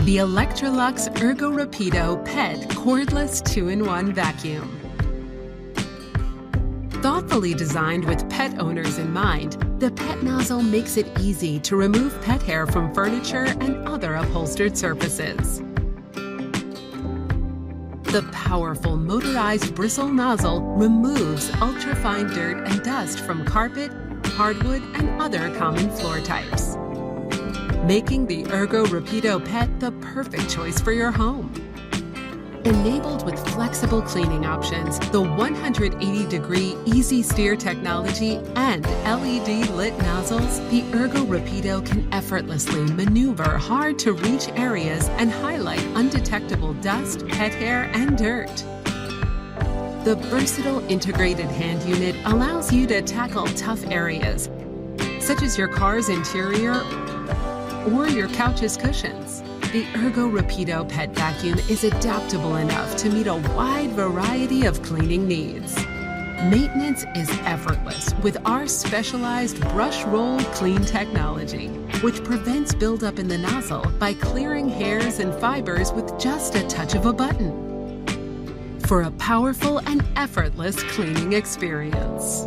the Electrolux Ergorapido PET Cordless 2-in-1 Vacuum. Thoughtfully designed with pet owners in mind, the PET nozzle makes it easy to remove pet hair from furniture and other upholstered surfaces. The powerful motorized bristle nozzle removes ultrafine dirt and dust from carpet, hardwood, and other common floor types, making the Ergorapido PET the perfect choice for your home. Enabled with flexible cleaning options, the 180-degree EasySteer technology, and LED lit nozzles, the Ergorapido can effortlessly maneuver hard-to-reach areas and highlight undetectable dust, pet hair, and dirt. The versatile integrated hand unit allows you to tackle tough areas, such as your car's interior or your couch's cushions. The Ergorapido PET vacuum is adaptable enough to meet a wide variety of cleaning needs. Maintenance is effortless with our specialized BrushRoll Clean Technology, which prevents buildup in the nozzle by clearing hairs and fibers with just a touch of a button, for a powerful and effortless cleaning experience.